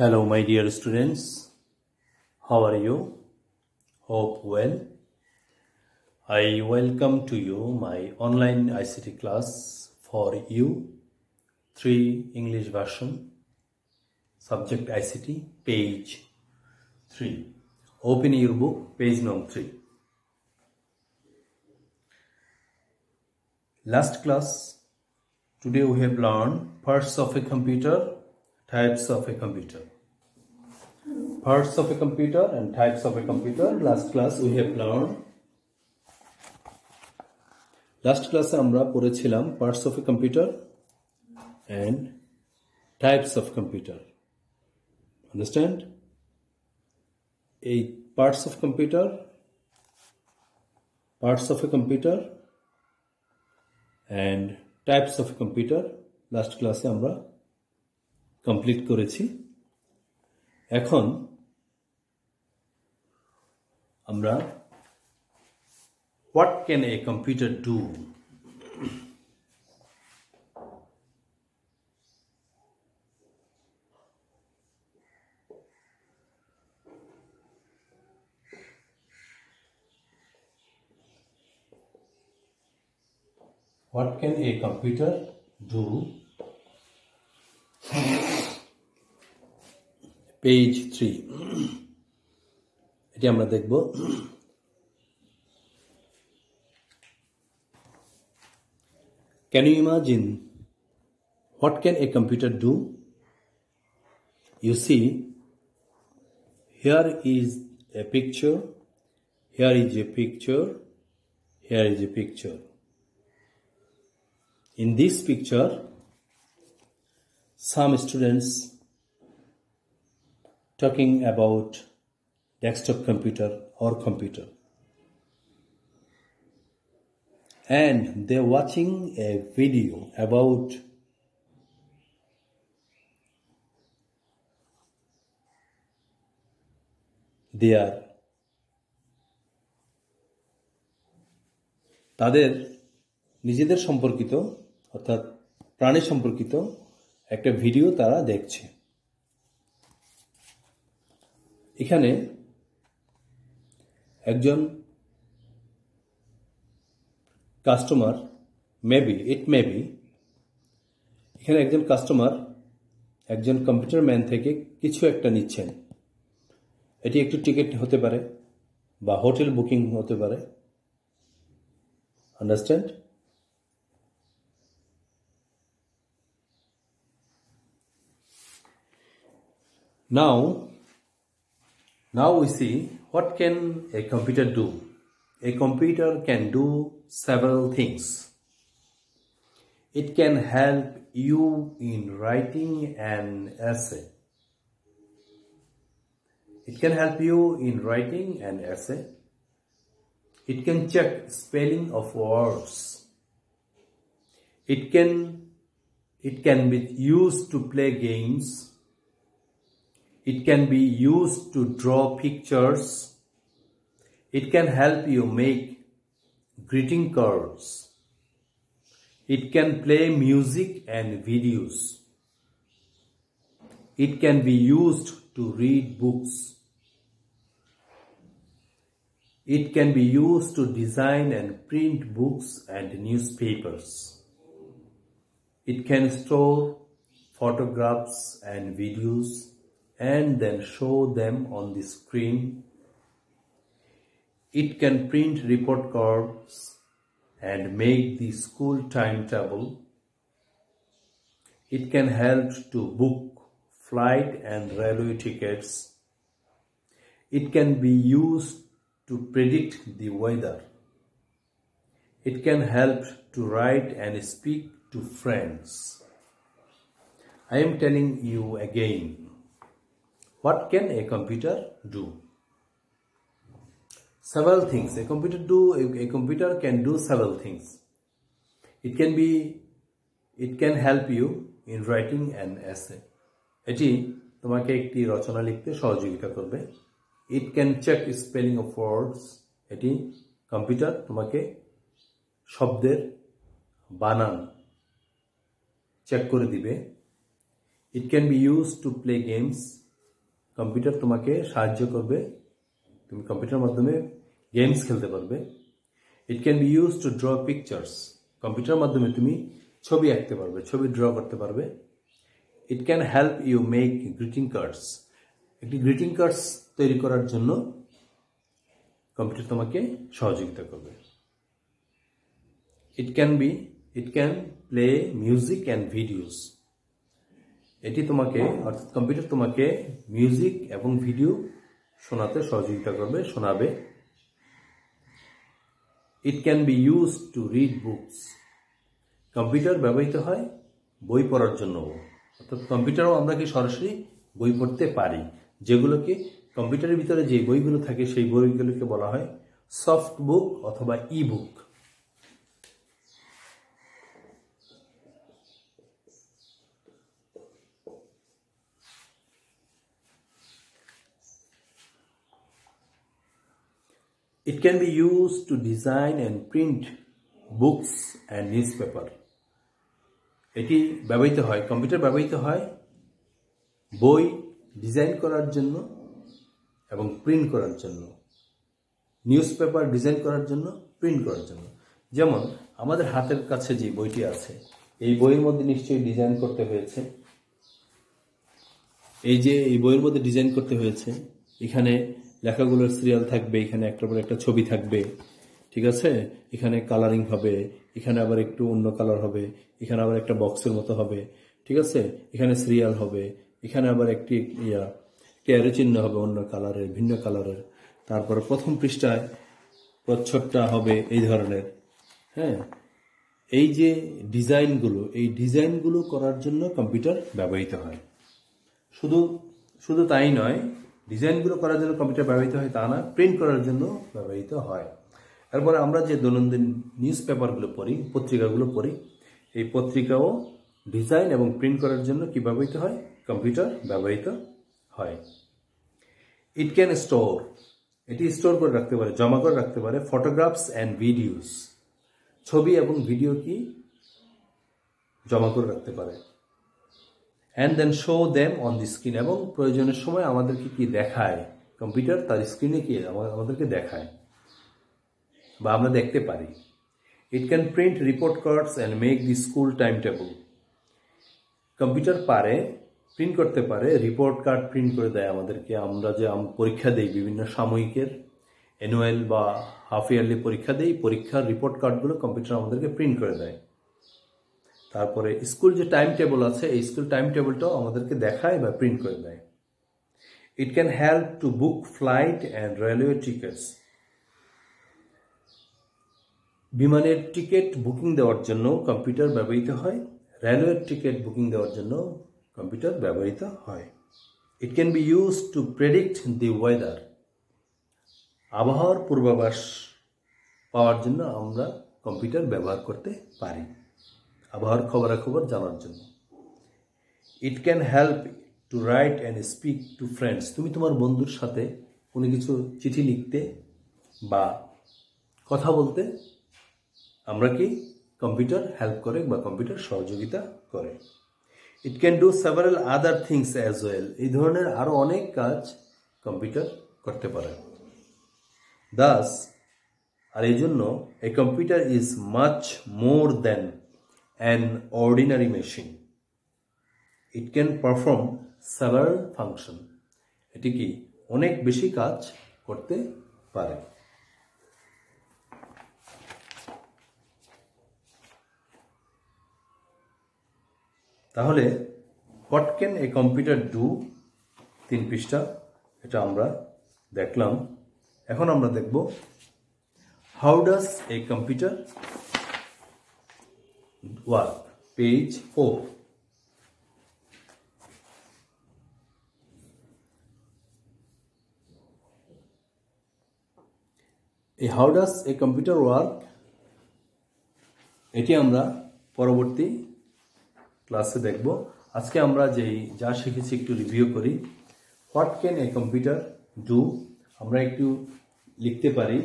Hello, my dear students. How are you? Hope well. I welcome to you my online ICT class for you 3 English version, subject ICT, page 3. Open your book, page number 3. Last class, today we have learned parts of a computer, types of a computer. Parts of a computer and types of a computer. Last class we have learned. Last class আমরা পড়েছিলাম parts of a computer and types of computer. Understand? A parts of a computer and types of a computer. Last class আমরা complete করেছি. এখন আমরা what can a computer do? What can a computer do? Page 3. এটি আমরা দেখব। Can you imagine what can a computer do? You see, here is a picture, here is a picture, here is a picture. In this picture, some students talking about desktop computer or computer, and they're watching a video about তাদের নিজেদের সম্পর্কিত অর্থাৎ প্রাণী সম্পর্কিত একটা video তারা দেখছে। এখানে একজন কাস্টমার এখানে একজন কাস্টমার একজন কম্পিউটার ম্যান থেকে কিছু একটা নিচ্ছেন। এটি একটি টিকিট হতে পারে বা হোটেল বুকিং হতে পারে। Understand? Now we see what can a computer do. A computer can do several things. It can help you in writing an essay. It can help you in writing an essay. It can check spelling of words. It can be used to play games. It can be used to draw pictures. It can help you make greeting cards. It can play music and videos. It can be used to read books. It can be used to design and print books and newspapers. It can store photographs and videos and then show them on the screen. It can print report cards and make the school timetable. It can help to book flight and railway tickets. It can be used to predict the weather. It can help to write and speak to friends. I am telling you again. What can a computer do? Several things. A computer can do several things. It can help you in writing an essay. এটি তোমাকে একটি রচনা লিখতে সহযোগিতা করবে। It can check spelling of words. এটি computer তোমাকে শব্দের বানান চেক করে দিবে। It can be used to play games. Computer তোমাকে সাহায্য করবে, তুমি কম্পিউটারের মাধ্যমে গেমস খেলতে পারবে। It can be use to draw pictures, কম্পিউটারের মাধ্যমে তুমি ছবি আঁকতে পারবে, ছবি ড্র করতে পারবে। It can help you make greeting cards, একটি গ্রিটিং কার্ডস তৈরি করার জন্য কম্পিউটার তোমাকে সহযোগিতা করবে। It can play music and videos, এটি তোমাকে অর্থাৎ কম্পিউটার তোমাকে মিউজিক এবং ভিডিও শোনাতে সহযোগিতা করবে, শোনাবে। It can be use to read books, computer ব্যবহৃত হয় বই পড়ার জন্য, অর্থাৎ কম্পিউটারও আমরা কি সরাসরি বই পড়তে পারি, যেগুলোকে কম্পিউটারের ভিতরে যে বইগুলো থাকে সেই বইগুলোকে বলা হয় সফট বুক অথবা ই বুক। It can be used to design and print books and newspaper. এটি ব্যবহৃত হয়, কম্পিউটার ব্যবহৃত হয় বই ডিজাইন করার জন্য এবং প্রিন্ট করার জন্য, নিউজ পেপার ডিজাইন করার জন্য, প্রিন্ট করার জন্য। যেমন আমাদের হাতের কাছে যে বইটি আছে, এই বইয়ের মধ্যে নিশ্চয়ই ডিজাইন করতে হয়েছে, এই যে এই বইয়ের মধ্যে ডিজাইন করতে হয়েছে, এখানে লেখাগুলোর সিরিয়াল থাকবে, এখানে একটার পর একটা ছবি থাকবে, ঠিক আছে, এখানে কালারিং হবে, এখানে আবার একটু অন্য কালার হবে, এখানে আবার একটা বক্সের মতো হবে, ঠিক আছে, এখানে সিরিয়াল হবে, এখানে আবার একটি ক্যারো চিহ্ন হবে অন্য কালারের, ভিন্ন কালারের, তারপরে প্রথম পৃষ্ঠায় প্রচ্ছদটা হবে এই ধরনের। হ্যাঁ, এই যে ডিজাইনগুলো, এই ডিজাইনগুলো করার জন্য কম্পিউটার ব্যবহৃত হয়। শুধু তাই নয়, ডিজাইনগুলো করার জন্য কম্পিউটার ব্যবহৃত হয় তা না, প্রিন্ট করার জন্য ব্যবহৃত হয়। এরপরে আমরা যে দৈনন্দিন নিউজ পেপারগুলো পড়ি, পত্রিকাগুলো পড়ি, এই পত্রিকাও ডিজাইন এবং প্রিন্ট করার জন্য কি ব্যবহৃত হয়? কম্পিউটার ব্যবহৃত হয়। ইট ক্যান স্টোর, এটি স্টোর করে রাখতে পারে, জমা করে রাখতে পারে ফটোগ্রাফস অ্যান্ড ভিডিওস, ছবি এবং ভিডিও কি জমা করে রাখতে পারে। And then show them on the screen, এবং প্রয়োজনের সময় আমাদেরকে কি দেখায়, কম্পিউটার তার স্ক্রিনে কি আমাদেরকে দেখায় বা আমরা দেখতে পারি। It can print report cards and make the school time table, computer পারে প্রিন্ট করতে পারে, রিপোর্ট কার্ড প্রিন্ট করে দেয় আমাদেরকে, আমরা যে পরীক্ষা দেই বিভিন্ন সাময়িকের, অ্যানুয়াল বা হাফ ইয়ারলি পরীক্ষা দেই, পরীক্ষার রিপোর্ট কার্ডগুলো কম্পিউটার আমাদেরকে প্রিন্ট করে দেয়। তারপরে স্কুল যে টাইম টেবল আছে, এই স্কুল টাইম টেবলটাও আমাদেরকে দেখায় বা প্রিন্ট করে দেয়। ইট can help to book flight and railway tickets, বিমানের টিকিট বুকিং দেওয়ার জন্য কম্পিউটার ব্যবহৃত হয়, রেলওয়ের টিকিট বুকিং দেওয়ার জন্য কম্পিউটার ব্যবহৃত হয়। It can be use to predict the weather, আবহাওয়ার পূর্বাভাস পাওয়ার জন্য আমরা কম্পিউটার ব্যবহার করতে পারি, আবহাওয়ার খবরাখবর জানার জন্য। ইট can help to right and speak to friends, তুমি তোমার বন্ধুর সাথে কোনো কিছু চিঠি লিখতে বা কথা বলতে আমরা কি কম্পিউটার হেল্প করে বা কম্পিউটার সহযোগিতা করে। It can do several other things as well, এই ধরনের আরও অনেক কাজ কম্পিউটার করতে পারে। দাস, আর এই জন্য a computer is much more than an ordinary machine, it can perform several function, এটি কি অনেক বেশি কাজ করতে পারে। তাহলে what can a computer do, 3 পৃষ্ঠা, এটা আমরা দেখলাম। এখন আমরা দেখব how does a computer work, page 4। এই how does a computer work, এটি আমরা পরবর্তী ক্লাসে দেখব। আজকে আমরা যা শিখেছি একটু রিভিউ করি। What can a computer do, আমরা একটু লিখতে পারি।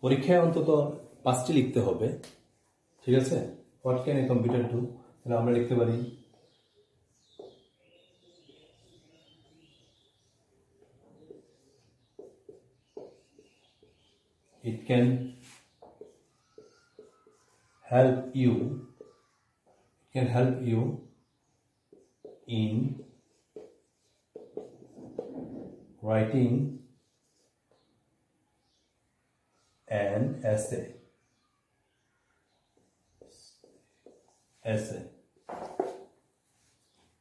পরীক্ষায় অন্তত 5টি লিখতে হবে, ঠিক আছে? What can a computer do, তাহলে আমরা লিখতে পারি it can help you in writing an essay.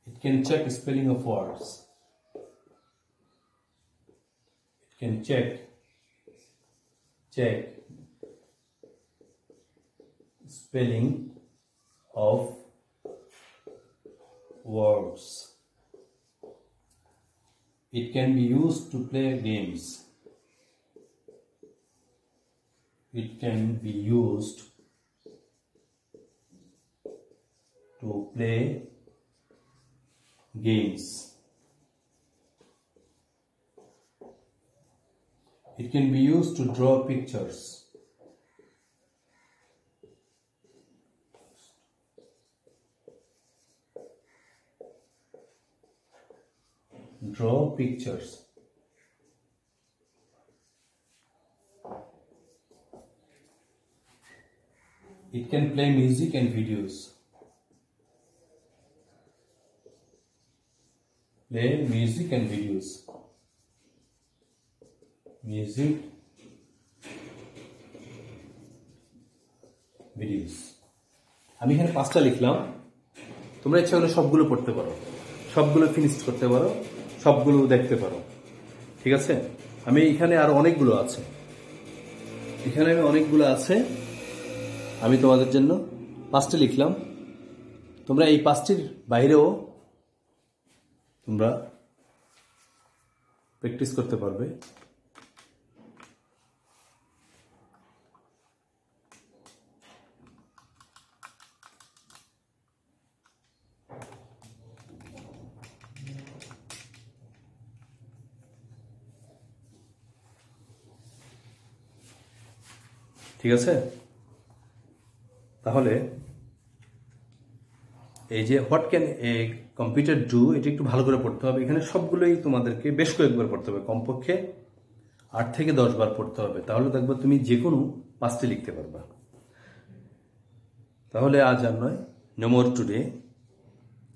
It can check spelling of words. It can check spelling of words. It can be used to play games. It can be used to play games. It can be used to draw pictures. Draw pictures. It can play music and videos. Play music and videos. Music, videos. আমি এখানে 5টা লিখলাম, তোমরা ইচ্ছা করলে সবগুলো পড়তে পারো, সবগুলো ফিনিশ করতে পারো, সবগুলো দেখতে পারো, ঠিক আছে? আমি এখানে আরো অনেকগুলো আছে, আমি তোমাদের জন্য 5টি লিখলাম। তোমরা এই 5টির বাইরেও তোমরা প্র্যাকটিস করতে পারবে। ঠিক আছে? তাহলে এই যে what can a computer do, এটা একটু ভালো করে পড়তে হবে। এখানে সবগুলোই তোমাদেরকে বেশ কয়েকবার পড়তে হবে, কমপক্ষে 8 থেকে 10 বার পড়তে হবে, তাহলে দেখবে তুমি যে কোনো 5টি লিখতে পারবা। তাহলে আজ আর নয়, no more today.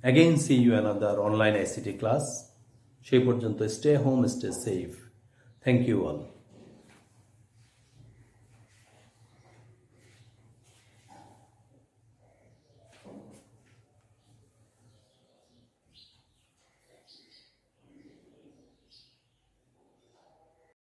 Again see you another online ICT class. সেই পর্যন্ত stay home, stay safe. Thank you all.